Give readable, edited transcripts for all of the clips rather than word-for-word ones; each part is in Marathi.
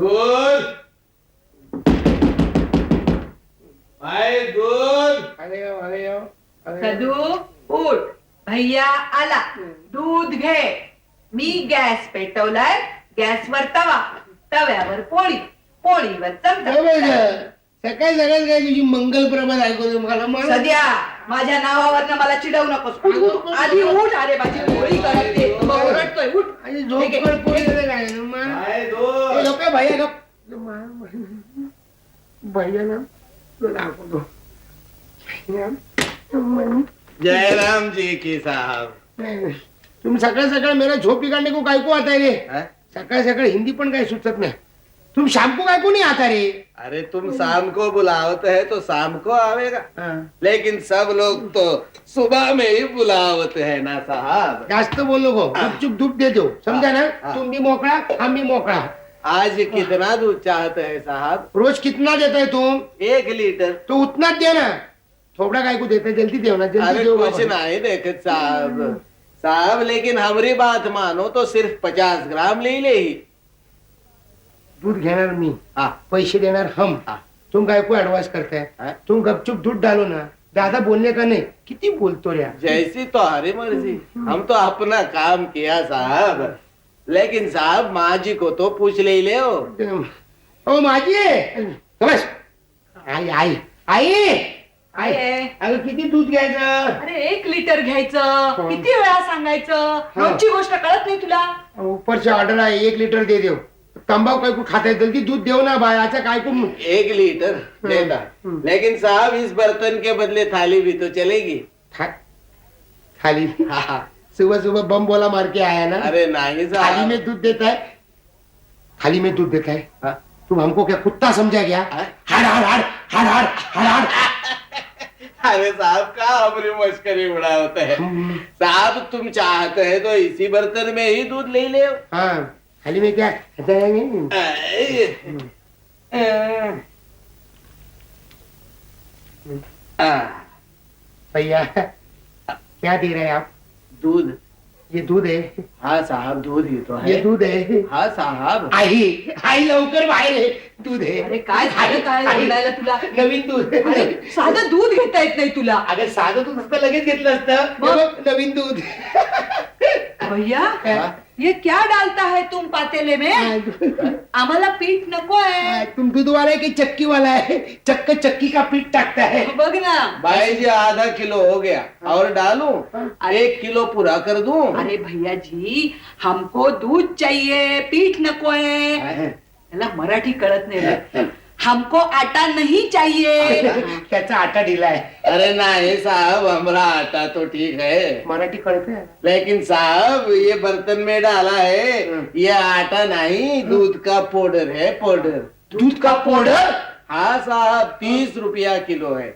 दूध भाई दूध. सदू उठ, भैया आला, दूध घे. मी गॅस पेटवलाय, गॅसवर तवा, तव्यावर पोळी, पोळीवर चमचा. सकाळी सकाळी काय तुझी मंगलप्रभात ऐकवते मला सध्या माझ्या नावावर मला चिडवू नकोस. उठ, आधी उठ. अरे माझी पोळी करते, ओरडतोय. उठ आणि झोप कर पोळी काय भाई दूध. लोक भैया भैया ना दाखवतो जयराम जी की साहब. तुम सकाळ सकाळ मेरा झोप बिगाड़ने को काय को आता है रे. सकाळ सकाळ हिंदी पण काय सुचत नाही. तुम शाम को काय को नहीं आता रे. अरे तुम शाम को बुलावत है तो शाम को आवेगा, लेकिन सब लोग तो सुबह में ही बुलावत है ना साहब. जास्त बोल नको. चुप दूध दे दो, समझा ना. तुम भी मोकळा, हम भी मोकळा. आज कितना दूध चाहते हैं साहब. रोज कितना देता है तुम. 1 लीटर. तो उतना दे ना. थोड़ा काय को देते, जल्दी दो ना. जल्दी अरे दो कुछ बाबा. नहीं देखे साहब. साहब लेकिन हमारी बात मानो तो सिर्फ 50 ग्राम ले ले ही. दूध घेणार मी, हाँ. पैसे देणार हम. हाँ. तुम काय को एडवाइस करताय. हाँ. तुम गपचुप दूध डालो ना. ज्यादा बोलने का नहीं. किती बोलतो रे. जैसी तो हरी मर्जी. हम तो अपना काम किया साहब, लेकिन साहब माँ जी को तो पूछ ले ले हो. ओ माझी आहे. बस. आई आई आई आई अगं किती दूध घ्यायचं. अरे 1 लिटर घ्यायचं. किती वेळा सांगायचं. रोजची गोष्ट कळत नाही तुला. ऊपरची ऑर्डर आहे 1 लिटर दे देव. तंबाखू काय को खाता है, जल्दी दूध देव ना भाई. अच्छा काय को 1 लीटर देता, लेकिन साहब इस बर्तन के बदले थाली भी तो चलेगी. थाली. हाँ. सुबह सुबह बम बोला मार के आया ना. अरे नहीं थाली साहब. में दूध देता है. थाली में दूध देता है. हाँ. तुम हमको क्या कुत्ता समझा क्या. हाँ? हाड हाड हाड हाड हाड हाड हाड. अरे साहब का हमारी मस्करी उड़ाते हैं साहब. तुम चाहते हैं तो इसी बर्तन में ही दूध ले ले. हाँ थाली में क्या भैया क्या दे रहे हैं आप. दूध. ये दूध है. हाँ साहब दूध ही तो ये है. दूध है. हाँ साहब. आई आई लवकर बाहेर आहे. दूध आहे. अरे काय झालं काय आई, बोलायला तुला. नवीन दूध. अरे साधं दूध घेता येत नाही तुला. अगं साधं दूध असतं लगेच घेतलं असतं. मग? हे बघ, नवीन दूध. भैया ये क्या डालता है तुम पातेले में. आम्हाला पीठ नको आहे. तुम दूध वाला है कि चक्की वाला है. चक्की का पीठ टाकता है. बघ ना. भाई जी आधा किलो हो गया और डालूं. 1 किलो पूरा कर दूं. अरे भैया जी हमको दूध चाहिए, पीठ नको आहे. त्याला मराठी कळत नाही रे. हमको आटा नहीं चाहिए. त्याचा आटा दिलाय. अरे नहीं साहब हमारा आटा तो ठीक है, मराठी कळते. लेकिन साहब ये बर्तन में डाला है ये आटा नहीं दूध का पाउडर है. पाउडर. दूध का पाउडर. हाँ साहब 30 रुपया किलो है.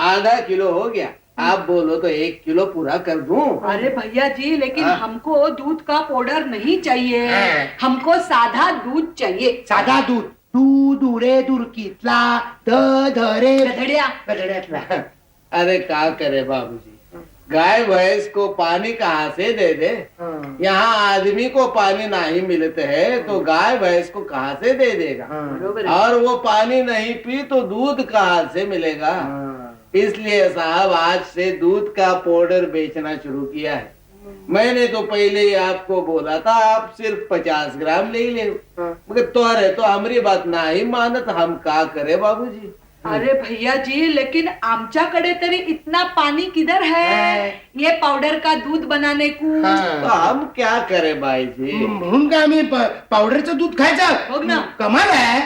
आधा किलो हो गया. आप बोलो तो 1 किलो पूरा कर दूं. अरे भैया जी लेकिन हाँ? हमको दूध का पाउडर नहीं चाहिए. हाँ. हमको साधा दूध चाहिए. साधा दूध. दूध उरे दुरकीतला धरे गधड्या. गधड्यातला. अरे क्या करे बाबूजी, गाय भैंस को पानी कहाँ से दे दे. यहाँ आदमी को पानी नहीं मिलते है तो गाय भैंस को कहाँ से दे देगा. बरोबर आहे. और वो पानी नहीं पी तो दूध कहाँ से मिलेगा. इसलिए साहब आज से दूध का पाउडर बेचना शुरू किया है. मैंने तो पहले ही आपको बोला था आप सिर्फ 50 ग्राम ले ले. मगर तो हमारी बात नहीं मानत, हम क्या करे बाबूजी. अरे भैया जी लेकिन आमच्याकडे तरी इतना पानी किधर है ये पाउडर का दूध बनाने को. तो हम क्या करे भाई जी. म्हणून का आम्ही पावडरचं दूध खायचं. बघ ना. कमाल आहे.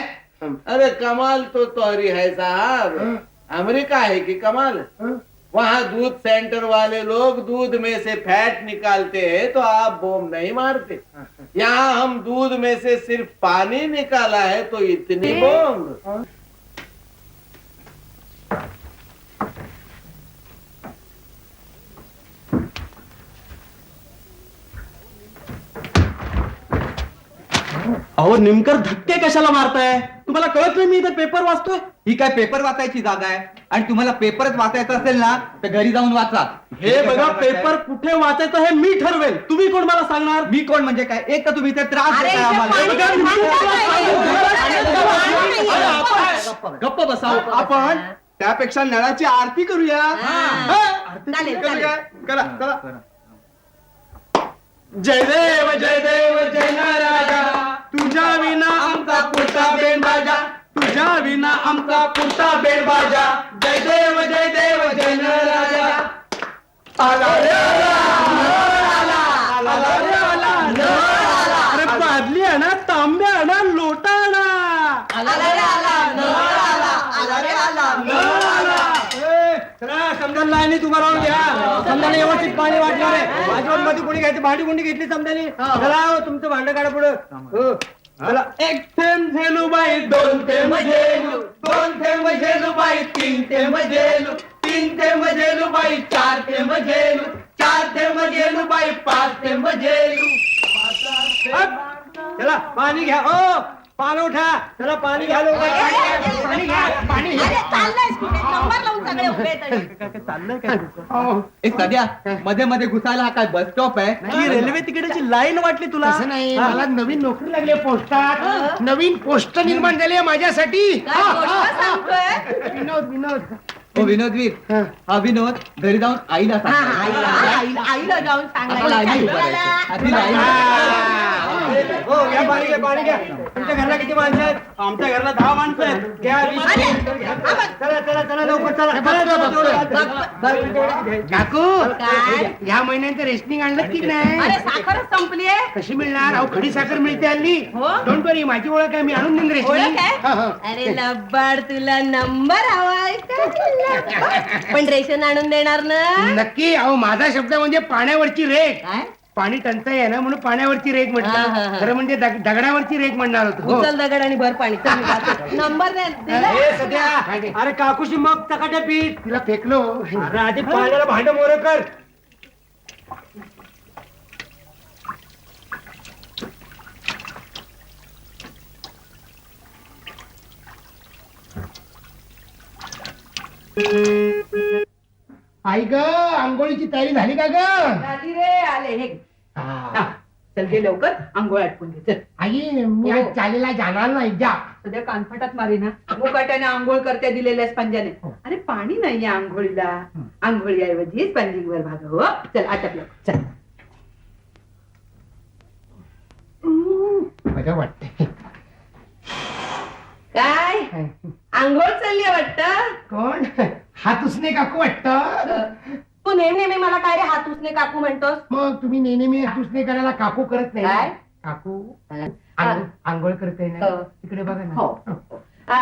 अरे कमाल तो तोहरी है साहब. अमेरिका है कि कमाल. वहाँ दूध सेंटर वाले लोग दूध में से फैट निकालते हैं तो आप बम नहीं मारते. यहाँ हम दूध में से सिर्फ पानी निकाला है तो इतनी बम. अहो नेमकर धक्के कशाला मारताय. तुम्हाला कळत नाही मी इथे पेपर वाचतोय. ही काय पेपर वाचायची जागा आहे. आणि तुम्हाला पेपरच वाचायचा असेल ना तर घरी जाऊन वाचा. हे बघा पेपर कुठे वाचायचं हे मी ठरवेल, तुम्ही कोण मला सांगणार? मी कोण म्हणजे काय? एक तर तुम्ही इथे त्रास अरे, देताय इथे आम्हाला. पाणी हे बघा, गप्प बसाव आपण. त्यापेक्षा नळाची आरती करूया. आरती चालेल, करूया. करा चला. जय देव जय राजा, तुझ्या विना आमचा पुढचा बेन बाजा, तुझ्या विना आमचा पुढचा बेन बाजा. जय देव जय राजा. आला रे आला, आला रे आला, अरे बादली आणा, तांब्या आणा, लोटा आणा. समजा लाईनी तुम्हाला घ्या. समजाने व्यवस्थित पाणी वाटणार आहे. आजोबांमध्ये मध्ये कोणी घ्यायची भांडी कोणी घेतली समजाने. चला हो, तुमचं भांड काढा पुढं. हो चला. एक थेंब झेलूबाई, दोन थेंब झेलू, दोन थेंब झेलूबाई, तीन थेंब झेलू, तीन थेंब झेलूबाई, चार थेंब झेलू, चार थेंब झेलूबाई, पाच थेंब झेलू. चला पाणी घ्या. हो पाणी उठा. चला पाणी घ्या लवकर. पाणी घ्या, पाणी घ्या. चाललंय काय तुझं? एक सध्या मध्ये मध्ये घुसायला हा काय बस स्टॉप आहे? ही रेल्वे तिकिटाची लाईन वाटली तुला? असं नाही, मला नवीन नोकरी लागली आहे पोस्टात. नवीन पोस्ट निर्माण झाली आहे माझ्यासाठी. विनोद विनोद हो विनोदवीर, हा विनोद घरी जाऊन आईला सांग. आईला जाऊन आम्हाला आईला विचारायचं. आधी आईला. हो घ्या पाणी घ्या, पाणी घ्या. तुमच्या घरला किती माणसं आहेत? आमच्या घरला 10 माणसं आहेत. घ्या 20. चला चला चला लवकर चला. काकू काय? या महिन्याचं रेशनिंग आणलं की नाही? अरे साखरच संपलीये. कशी मिळणार? अहो खडी साखर मिळते हल्ली. हो? डोंट वरी, माझी ओळख आहे, मी आणून देईन रेशनिंग. ओळख आहे? अरे लब्बाड, तुला नंबर हवाय का? पण रेशन आणून देणार ना? नक्की. अहो माझा शब्द म्हणजे पाण्यावरची रेख. काय? पाणी टंचाई आहे ना, म्हणून पाण्यावरची रेख हा, म्हटलं. हा. खरं म्हणजे दगडावरची रेख म्हणणार होतो. हो. उचल दगड आणि भर पाणी. चल, मी जाते. नंबर दिला? हे सध्या अरे काकूशी मग चकाट्या पीठ. तिला फेकलो. अरे आधी पाण्याला भांड मोर कर. आई ग, आंघोळीची तयारी झाली का ग? झाली रे, आले हे. हा, चल घे लवकर, आंघोळ आटपून घे. चल. आई मी आज चालेला जाणार नाही. जा. सध्या कानफटात मारी ना. मुकाट्याने आंघोळ करत्या दिलेल्या स्पंजाने. अरे पाणी नाहीये आंघोळीला. आंघोळीऐवजी स्पंजिंग वर भाग. हो चल आटपलं. चल. बरं वाटतंय. काय आंघोळ चालली वाटत? कोण? हात उसने काकू वाटत. तू नेहमी नेहमी मला काय रे हात उसने काकू म्हणतोस? मग तुम्ही नेहमी हात उसने करायला काकू करत नाही ना? काय? काकू हा. आंघोळ करते ना. हो. तिकडे बघा ना. हो.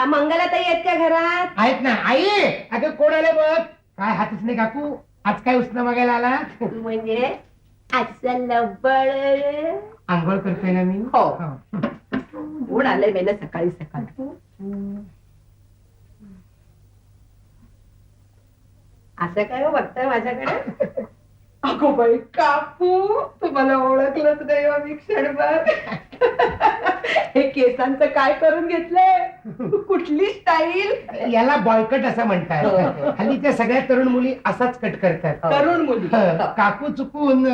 मंगलाताई आहेत का घरात? आहेत ना. आई अगं कोण आले बघ. काय हात उसने काकू, आज काय उसना मागायला आला? तू म्हणजे असं लब्बड. आंघोळ करतोय ना मी. हो. कोण आलंय मेला सकाळी सकाळी? असं काय हो बघताय माझ्याकडे? अगो बाई काकू, तुम्हाला ओळखलंच नाही हो मी क्षणभर. हे केसांचं काय करून घेतलंय? कुठली स्टाईल? याला बॉयकट असं हो, म्हणतात. हो. हल्लीच्या सगळ्या तरुण मुली असाच कट करतात. तरुण मुली. काकू चुकून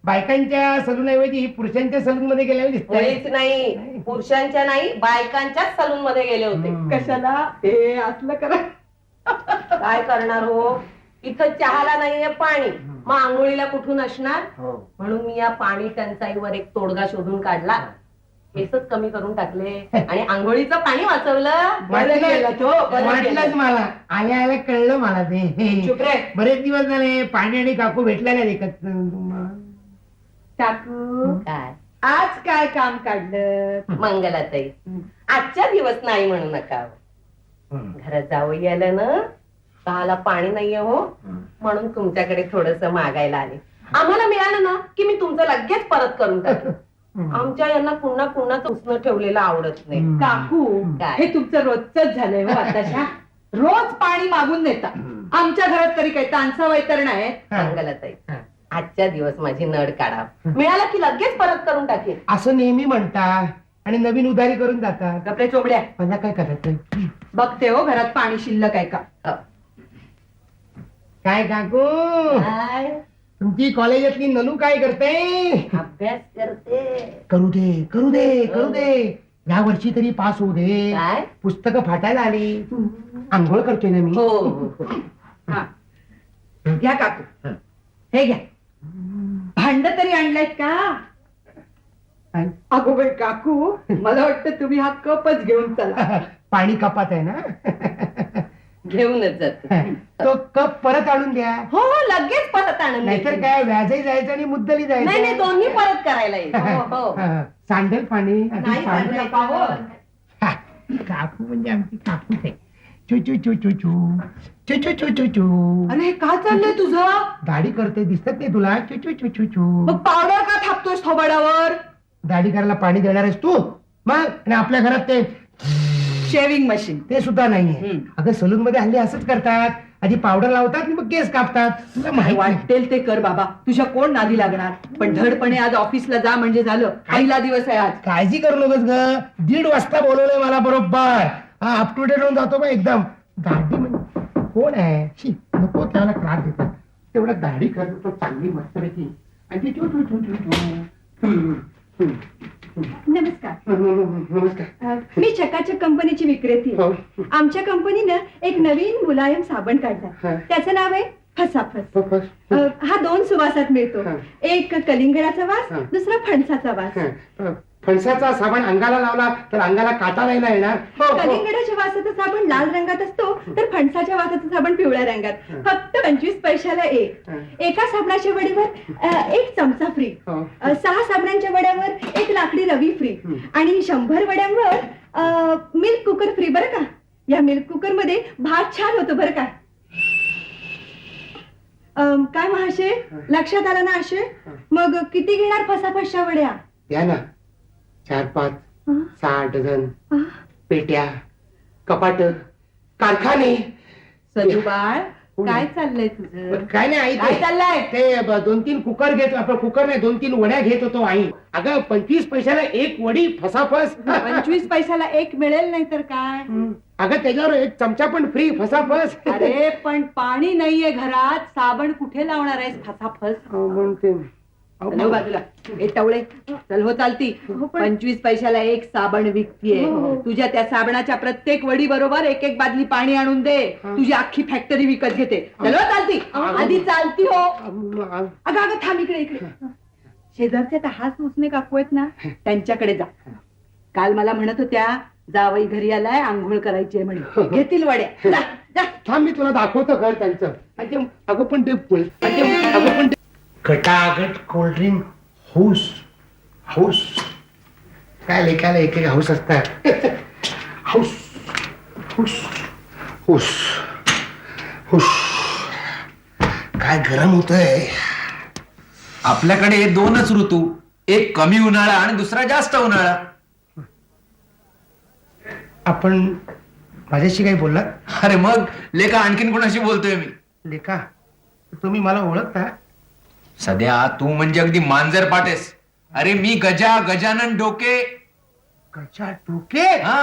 बायकांच्या सलून ऐवजी पुरुषांच्या सलून मध्ये गेल्यावर दिसतंय. मुळीच नाही, पुरुषांच्या नाही बायकांच्याच सलून मध्ये गेले होते. कशाला हे असलं करा? काय करणार हो, इथं चहाला नाहीये पाणी, मग आंघोळीला कुठून असणार? हो. म्हणून मी या पाणी टंचाईवर एक तोडगा शोधून काढला. केसच कमी करून टाकले आणि आंघोळीचं पाणी वाचवलं. बरं केलं तो, बरं वाटलंच केलं. मला. आल्या आल्या कळलं मला ते. चुप रे. बरेच दिवस झाले पाणी आणि काकू भेटलेल्या देखत. काकू काय आज काय काम काढलं? मंगलाताई, आजच्या दिवस नाही म्हणू नका. घरात जावं आलं ना, चहाला पाणी नाहीये हो, म्हणून तुमच्याकडे थोडस मागायला आले. आम्हाला मिळालं ना की मी तुमचं लगेच परत करून टाकेन. आमच्या यांना पुन्हा पुन्हा उसनं ठेवलेलं आवडत नाही. काकू काय? हे तुमचं रोजच झालंय हो आताशा. रोज पाणी मागून नेता. आमच्या घरात तरी काही तानसा वैतरण आहे? मंगलाताई, आजच्या दिवस माझी नड काढा, मिळाला की लगेच परत करून टाकेन. असं नेहमी म्हणतात आणि नवीन उधारी करून जातात. कपडे चोबड्या मला काय करायचं? बघते हो घरात पाणी शिल्लक आहे का. हो. काय काकू काय तुमची कॉलेजातली नलू काय करते? अभ्यास करते. करू दे करू दे करू दे, या वर्षी तरी पास होऊ दे. काय? पुस्तकं फाटायला आली. आंघोळ करतोय ना मी. हो हो हो. हा. घ्या काकू, हे घ्या. भांड तरी आणलायत का? अगो बाई काकू, मला वाटतं तुम्ही हा कपच घेऊन चला. पाणी कपात आहे ना. घेऊनच जात. तो कप परत आणून द्या. हो हो लगेच परत आणून नाहीतर देते. काय व्याजही जायचं आणि मुद्दली नाही नाही जायचं. दोन्ही परत करायला येईल. हो हो. सांडेल पाणी आधी नाही सांडेल. सांडायचं. हो. हा, काकू म्हणजे आमची काकूच आहे. चू चू चू चू चू चू चू चू चू चू. अरे हे का चाललंय तुझं? दाढी करते दिसत नाही तुला? चू चू चू चू चू. मग पावडर का थापतोस थोबाडावर? दाढी करायला पाणी देणार आहेस तू? मग आणि आपल्या घरात ते शेविंग मशीन. ते सुद्धा नाहीये. अगं सलून मध्ये हल्ली असंच करतात, आधी पावडर लावतात आणि मग केस कापतात. तुला माहिती नाही. वाटेल ते कर बाबा, तुझ्या कोण नादी लागणार. पण धडपणे आज ऑफिसला जा म्हणजे झालं. पहिला दिवस आहे आज. काळजी करू नकोस ग. 1:30 वाजता बोलवलंय मला बरोबर. हा अप टू डेट होऊन जातो बा एकदम. दाढी म्हणजे कोण आहे? शी, नको त्याला त्रास देतात. तेवढं दाढी करतो तो चांगली मस्तपैकी. आणि ती चू चू चू चू चू. नमस्कार. नमस्कार. मी चकाचक कंपनीची विक्रेती आहे. हो. आमच्या कंपनीनं एक नवीन मुलायम साबण काढला. हा. त्याचं नाव आहे फसाफस. हा. हा 2 सुवासात मिळतो. हा. एक कलिंगडाचा वास, हा. दुसरा फणसाचा वास. फणसाचा साबण अंगाला लावला तर अंगाला काटा राहिला येणार. कलिंगडाच्या वासाचा साबण लाल रंगात असतो, तर फणसाच्या वासाचा साबण पिवळ्या रंगात. फक्त 25 पैशाला एक. एका साबणाच्या वडीवर 1 चमचा फ्री. 6 साबणांच्या वड्यावर 1 लाकडी रवी फ्री. आणि 100 वड्यांवर मिल्क कुकर फ्री बरं का. या मिल्क कुकर मध्ये भात छान होतो बरं का. काय महाशय, लक्षात आलं ना आशय? मग किती घेणार फसाफसच्या वड्या? या ना 4-5 6 डझन पेट्या, कपाट, कारखाने. सजू बाळ, काय चाललंय तुझं? काय नाही आई, काय चाललंय? ते 2-3 कुकर घेत, आपलं कुकर नाही 2-3 वड्या घेत होतो आई. अगं 25 पैशाला 1 वडी फसाफस. 25 पैशाला 1 मिळेल नाही तर काय. अगं त्याच्यावर 1 चमचा पण फ्री फसाफस. अरे पण पाणी नाहीये घरात, साबण कुठे लावणार आहेस फसाफस? म्हणते चल हो बाजूला. ए टवळे, चल हो चालती. 25 पैशाला 1 साबण विकतीये. तुझ्या त्या साबणाच्या प्रत्येक वडी बरोबर 1-1 बादली पाणी आणून दे. तुझी अख्खी फॅक्टरी विकत घेते. चल हो चालती. आधी चालती हो. अगं अगं थांब, इकडे इकडे. शेजारच्या त्या हाच उसने काकू आहेत ना, त्यांच्याकडे जा. काल मला म्हणत होत्या जावई घरी आलाय, आंघोळ करायची आहे म्हणे. घेतील वड्या. जा, जा. थांब मी तुला दाखवतो घर त्यांचं. आणि ते अगं पण ते अगं पण ते गटागट कोल्ड्रिंक हाऊस. हाऊस काय लेखायला एक हाऊस असतात. हाऊस हुस हुस हुस. काय गरम होतंय. आपल्याकडे 2च ऋतू, एक कमी उन्हाळा आणि दुसरा जास्त उन्हाळा. आपण माझ्याशी काही बोललात? अरे मग लेका आणखीन कोणाशी बोलतोय मी? लेखा तुम्ही मला ओळखता? सध्या तू म्हणजे अगदी मांजर पाटेस. अरे मी गजानन डोके. गजा डोके? हा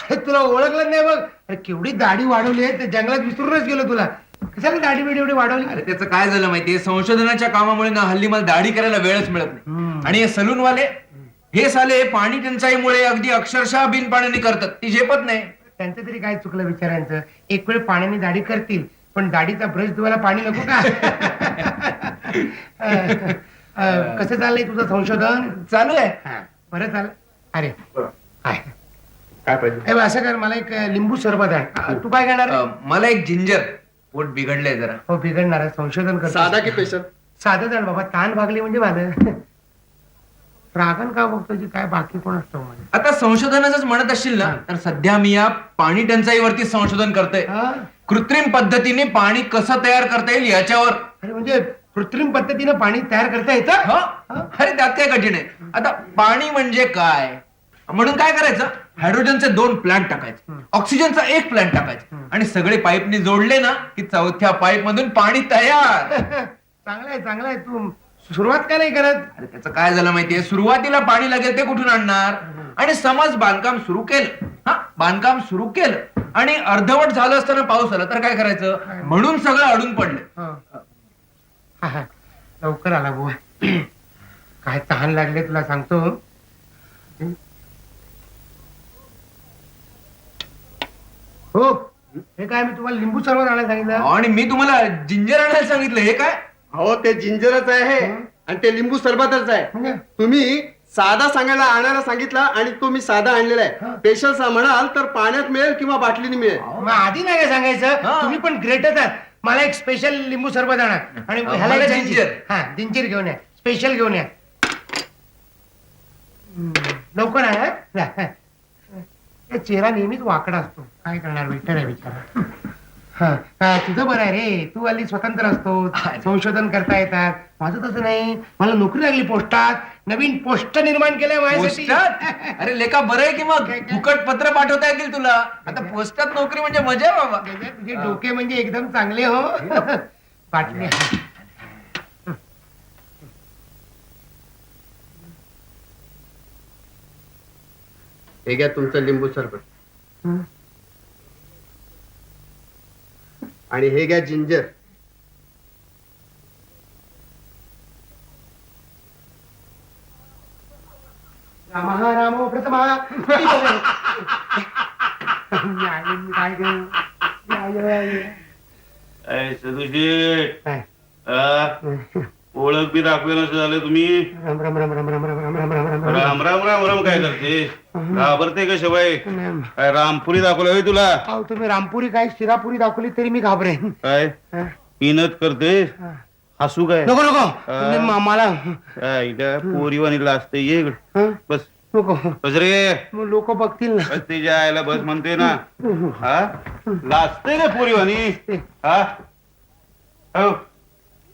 अरे तुला ओळखलं नाही बघ. अरे केवढी दाढी वाढवली आहे, ते जंगलात विसरूनच गेलो तुला. कशाला दाढी बिडी एवढी वाढवली? अरे त्याचं काय झालं माहितीये, संशोधनाच्या कामामुळे ना हल्ली मला दाढी करायला वेळच मिळत नाही. आणि हे सलून वाले हे साले पाणी टंचाईमुळे अगदी अक्षरशः बिन पाण्याने करतात, ती झेपत नाही. त्यांचं तरी काय चुकलं बिचाऱ्यांचं. एक वेळ पाण्याने दाढी करतील, पण दाढीचा ब्रश धुवायला पाणी नको का? कसं चाललंय तुझं संशोधन? चालू आहे. बरं चाल. अरे काय पाहिजे? असं कर, मला एक लिंबू सरबत आण. तू काय करणार? मला एक जिंजर. पोट बिघडलंय जरा. हो बिघडणार आहे, संशोधन कर. साधा की स्पेशल? साधं जाण बाबा, ताण भागली म्हणजे झालं. रागण का बघतो जी काय बाकी कोण असतो म्हणजे. आता संशोधनाच म्हणत असशील ना, तर सध्या मी या पाणी टंचाईवरती संशोधन करतोय. कृत्रिम पद्धतीने पाणी कसं तयार करता येईल याच्यावर. अरे म्हणजे कृत्रिम पद्धतीनं पाणी तयार करता येतं? अरे त्यात काय कठीण आहे. आता पाणी म्हणजे काय म्हणून काय करायचं, हायड्रोजनचे 2 प्लांट टाकायचे, ऑक्सिजनचा 1 प्लांट टाकायचा आणि सगळे पाईपनी जोडले ना की 4थ्या पाईप मधून पाणी तयार. चांगलाय चांगलाय. तू सुरुवात का नाही करत? अरे त्याचं काय झालं माहितीये, सुरुवातीला पाणी लागेल ते कुठून आणणार. आणि समज बांधकाम सुरू केलं, बांधकाम सुरू केलं आणि अर्धवट झालं असताना पाऊस आला तर काय करायचं म्हणून सगळं अडून पडलं. हा, हा. लवकर आला बुवा. काय तहान लागले तुला सांगतो. हो, हे काय मी तुम्हाला लिंबू सरबत आणायला सांगितलं. आणि मी तुम्हाला जिंजर आणायला सांगितलं. हे काय? हो ते जिंजरच आहे आणि ते लिंबू सरबतच आहे. म्हणजे तुम्ही साधा सांगायला आणायला सांगितला आणि तो मी साधा आणलेला आहे. स्पेशल म्हणाल तर पाण्यात मिळेल किंवा बाटलीने मिळेल. मग आधी नाही काय सांगायचं. हा. तुम्ही पण ग्रेटच आहात. मला एक स्पेशल लिंबू सरबत आणा आणि ह्याला मला एक जिंजर. हा जिंजीर घेऊन या. स्पेशल घेऊन या. लवकर आहे. चेहरा नेहमीच वाकडा असतो. काय करणार विठ्ठल आहे बिचारा. हा, तुझं बरं आहे रे. तू हल्ली स्वतंत्र असतो. संशोधन करता येतात. माझं तसं नाही. मला नोकरी लागली पोस्टात. नवीन पोस्ट निर्माण केलंय माझ्यासाठी. पोस्टात? अरे लेका बरं आहे की मग फुकट पत्र पाठवता येतील तुला. आता पोस्टात नोकरी म्हणजे मजा आहे बाबा. तुझे डोके म्हणजे एकदम चांगले हो. बाटली हे घ्या तुमचं लिंबू सरबत आणि हे घ्या जिंजर. रामः रामो प्रथमः. काय सदुशेठ काय ओळख बी दाखवेल असं झालं तुम्ही. राम राम राम राम राम राम राम राम राम राम राम राम राम राम काय करते घाबरते का शिवाय काय रामपुरी दाखवलं होय तुला. अहो तुम्ही रामपुरी काय शिरापुरी दाखवली तरी मी घाबरेन. काय इनत करते हसू काय नको नको तुम्ही मला पोरीवानी लाजते ये इकडं. हं? बस नको बस रे मग लोक बघतील ना. बस तिच्या आईला बस म्हणते ना. हा लाजते का पोरीवानी. हा हो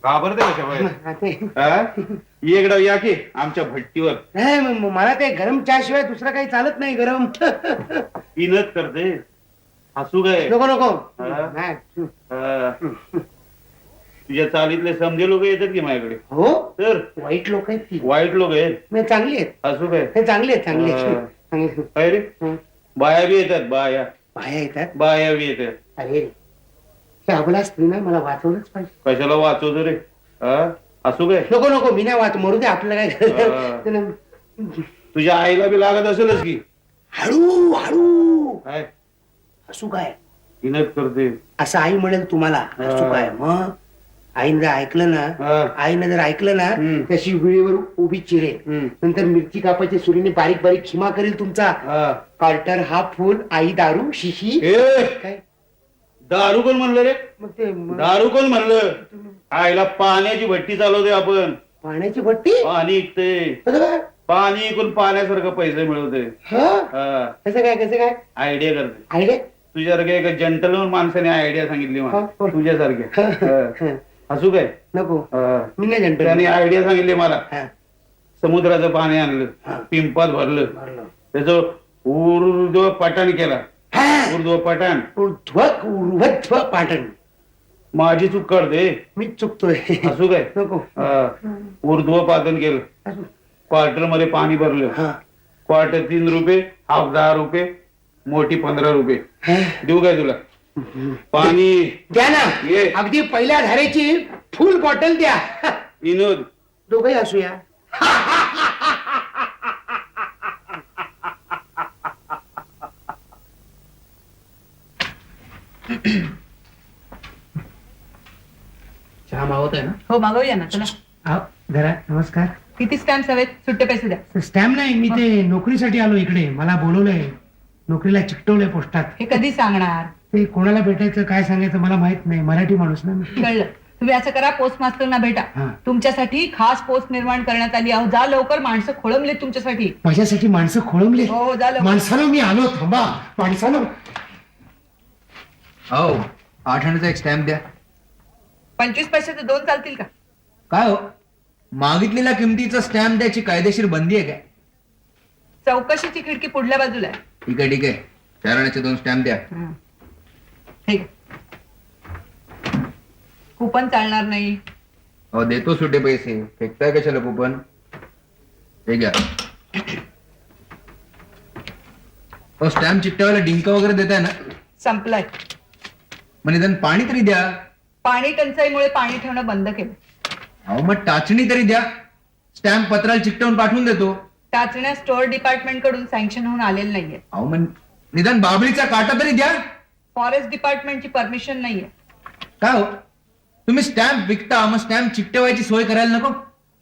घाबरते का शिवाय. ते- इकडं या की आमच्या भट्टीवर. नाही मग मला ते गरम चहा शिवाय दुसरं काही चालत नाही. गरम इनत करते हसू काय. नको नको हा? नाही. तुझ्या चालीतले समजे लोक येतात की माझ्याकडे. हो तर वाईट लोक आहेत ती. वाईट लोक आहेत नाही चांगली आहेत. असू काय. हे चांगली आहेत चांगली आहेत. हा. चांगली. काय रे हं. बाया बी येतात बाया बाया येतात. बाया बी येतात. अरे हे अबला स्त्री ना मला वाचवलंच पाहिजे. कशाला वाचवतो रे. हा? असू काय. नको नको मी नाही वाच मरू दे आपल्याला काय हा. करायचं. तुझ्या आईला बी लागत असेलच की. हळू हळू काय असू काय इनत करते. असं आई म्हणेल तुम्हाला. असू काय मग आईनं जर ऐकलं ना हा. आईनं जर ऐकलं ना हम्म. त्याची वेळेवर उभी चिरेल. हम्म. नंतर मिरची कापाच्या सुरीने बारीक बारीक खिमा करेल तुमचा. हा. कार्टर हा फुल आई दारू शिशी ए, काय दारू कोण म्हणलं रे. मग ते दारू कोण म्हणलं. आईला पाण्याची भट्टी चालवते आपण. पाण्याची भट्टी पाणी इकते. कसं काय पाणी इकून पाण्यासारखं पैसे मिळवते. हं? कसं काय आयडिया करते. आयडिया तुझ्यासारख्या एका जंटलमन माणसाने आयडिया सांगितली मला. हा, बोल. तुझ्यासारख्या. हा. हसू काय. नको हा. मी नाही जनतो. त्याने आयडिया सांगितली मला. हा, समुद्राचं पाणी आणलं हा. पिंपात भरलं भरलं. त्याचं ऊर्ध्व पठाण केला. हा. ऊर्ध्व पठाण. उर्ध्व पाटण. माझी चूक करते. मीच चुकतोय. असू काय. नको हा. ऊर्ध्व पातन केलं. असू. क्वार्टर मध्ये पाणी भरलं. हा. क्वार्टर 3 रुपये हाफ 10 रुपये मोठी 15 रुपये. हा. देऊ काय तुला पाणी. द्या ना ये. अगदी पहिल्या धारेची फुल बॉटल द्या. विनोद दोघही असूया. चहा मावत आहे ना. हो मागवूया ना चला. अहो, जरा नमस्कार. किती स्टॅम्प हवेत सुट्टे पैसे द्या. स्टॅम्प नाही मी ते नोकरीसाठी आलो इकडे. मला बोलवलंय नोकरीला चिकटवलंय पोस्टात. हे कधी सांगणार. ते कोणाला भेटायचं काय सांगायचं मला माहित नाही. मराठी माणूस ना मी. कळलं. तुम्ही असं करा पोस्ट मास्टरना भेटा. हा. तुमच्यासाठी खास पोस्ट निर्माण करण्यात आली. अहो जा लवकर माणसं खोळंबलेत तुमच्यासाठी. माझ्यासाठी माणसं खोळंबले. हो जा लवकर. माणसानं मी आलो. थांबा माणसानं. हो 8 आण्याचा एक स्टॅम्प द्या. 25 पैशाचे 2 चालतील का. काय हो मागितलेल्या किमतीचा स्टॅम्प द्यायची कायदेशीर बंदी आहे काय. चौकशीची खिडकी पुढल्या बाजूला आहे. ठीक आहे ठीक आहे 4 आण्याचे 2 स्टॅम्प द्या. ठीक आहे. कुपन चालणार नाही. हो देतो सुटे पैसे. फेकताय कशाला कुपन. हे घ्या. हो स्टॅम्प चिकटवायला डिंक वगैरे देताय ना. संपलाय. मग निदान पाणी तरी द्या. पाणी टंचाईमुळे पाणी ठेवणं बंद केलं. अहो मग टाचणी तरी द्या. स्टॅम्प पत्राला चिकटवून पाठवून देतो. टाचण्या स्टोअर डिपार्टमेंट कडून सँक्शन होऊन आलेलं नाहीये. अहो मग निदान बाबळीचा काटा तरी द्या. फॉरेस्ट डिपार्टमेंटची परमिशन नाहीये. काय हो तुम्ही स्टॅम्प विकता, मग स्टॅम्प चिकटवायची सोय करायला नको?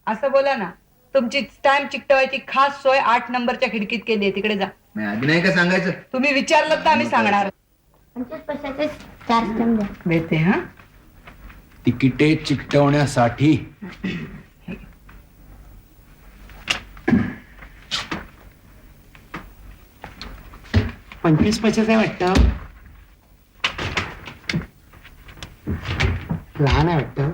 असं बोला ना. तुमची स्टॅम्प चिकटवायची खास सोय 8 नंबरच्या खिडकीत केली आहे. तिकडे जा. नाही आधी नाही का सांगायचं? तुम्ही विचारलं तर आम्ही सांगणार. 25 पैशाचे 4 स्टॅम्प द्या. देते हा. तिकिटे चिकटवण्यासाठी. पंचवीस पैशाचं आहे वाटतं. लहान आहे वाटतं.